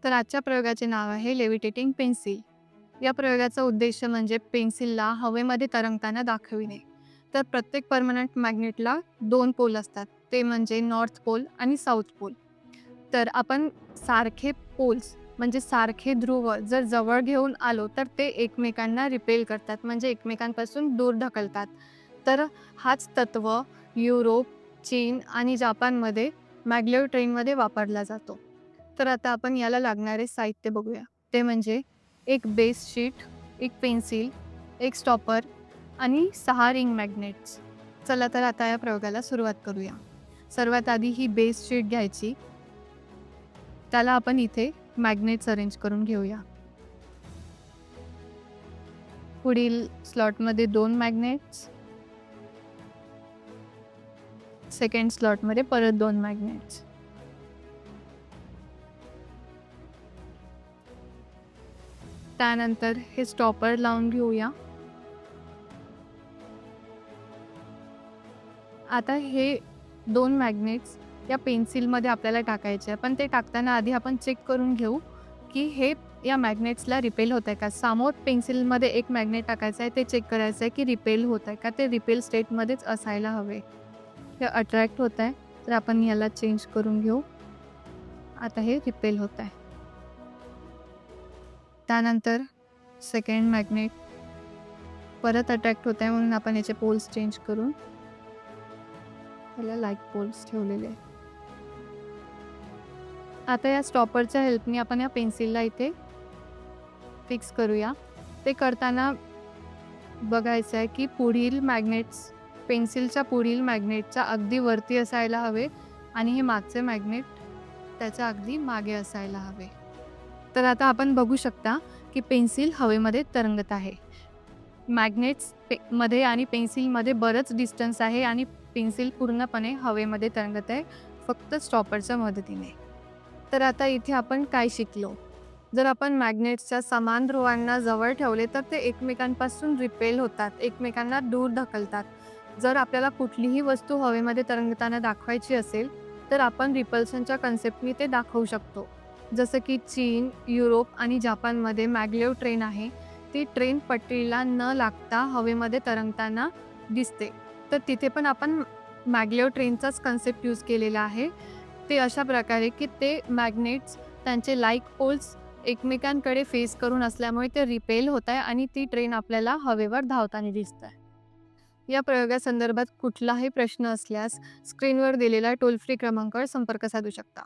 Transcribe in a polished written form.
तर आजच्या प्रयोगाचे नाव आहे लेव्हिटेटिंग पेन्सिल. या प्रयोगाचा उद्देश म्हणजे पेन्सिलला हवेमध्ये तरंगताना दाखविणे. तर प्रत्येक परमनंट मॅग्नेटला 2 पोल असतात, ते म्हणजे नॉर्थ पोल आणि साऊथ पोल. तर आपण सारखे पोल्स म्हणजे सारखे ध्रुव जर जवळ घेऊन आलो तर ते एकमेकांना रिपेल करतात, म्हणजे एकमेकांपासून दूर ढकलतात. तर हाच तत्व युरोप, चीन आणि जापानमध्ये मॅग्लेव ट्रेनमध्ये वापरला जातो. तर आता आपण याला लागणारे साहित्य बघूया. ते म्हणजे एक बेस शीट, एक पेन्सिल, एक स्टॉपर आणि 6 रिंग मॅग्नेट्स. चला तर आता या प्रयोगाला सुरुवात करूया. सर्वात आधी ही बेस शीट घ्यायची. त्याला आपण इथे मॅग्नेट्स अरेंज करून घेऊया. पुढील स्लॉटमध्ये 2 मॅग्नेट्स, सेकंड स्लॉटमध्ये परत 2 मॅग्नेट्स. त्यानंतर हे स्टॉपर लावून घेऊया. आता हे 2 मॅग्नेट्स या पेन्सिलमध्ये आपल्याला टाकायचे आहे. पण ते टाकताना आधी आपण चेक करून घेऊ, की हे या मॅग्नेट्सला रिपेल होत आहे का? समोर पेन्सिलमध्ये एक मॅग्नेट टाकायचं आहे, ते चेक करायचं आहे, की रिपेल होत आहे का? ते रिपेल स्टेटमध्येच असायला हवे. हे अट्रॅक्ट होत आहे, तर आपण याला चेंज करून घेऊ. आता हे रिपेल होत आहे. त्यानंतर सेकंड मॅग्नेट परत अट्रॅक्ट होत आहे, म्हणून आपण याचे पोल्स चेंज करून त्याला लाईक पोल्स ठेवलेले आहे. आता या स्टॉपरच्या हेल्पनी आपण या पेन्सिलला इथे फिक्स करूया. ते करताना बघायचं आहे की पुढील मॅग्नेट्स पेन्सिलच्या पुढील मॅग्नेटच्या अगदी वरती असायला हवे आणि हे मागचे मॅग्नेट त्याच्या अगदी मागे असायला हवे. तर आता आपण बघू शकता की पेन्सिल हवेमध्ये तरंगत आहे. मॅग्नेट्स मध्ये आणि पेन्सिलमध्ये बरंच डिस्टन्स आहे आणि पेन्सिल पूर्णपणे हवेमध्ये तरंगत आहे, फक्त स्टॉपरच्या मदतीने. तर आता इथे आपण काय शिकलो? जर आपण मॅग्नेट्सच्या समान ध्रुवांना जवळ ठेवले तर ते एकमेकांपासून रिपेल होतात, एकमेकांना दूर ढकलतात. जर आपल्याला कुठलीही वस्तू हवेमध्ये तरंगताना दाखवायची असेल, तर आपण रिपल्शनच्या कन्सेप्टनी ते दाखवू शकतो. जसं की चीन, युरोप आणि जापानमध्ये मॅग्लेव ट्रेन आहे. ती ट्रेन पटरीला न लागता हवेमध्ये तरंगताना दिसते. तर तिथे पण आपण मॅग्लेव ट्रेनचाच कन्सेप्ट यूज केलेला आहे. ते अशा प्रकारे की ते मॅग्नेट्स त्यांचे लाईक पोल्स एकमेकांकडे फेस करून असल्यामुळे ते रिपेल होत आहे आणि ती ट्रेन आपल्याला हवेवर धावताना दिसत आहे. या प्रयोगासंदर्भात कुठलाही प्रश्न असल्यास स्क्रीनवर दिलेला टोल फ्री क्रमांकावर संपर्क साधू शकता.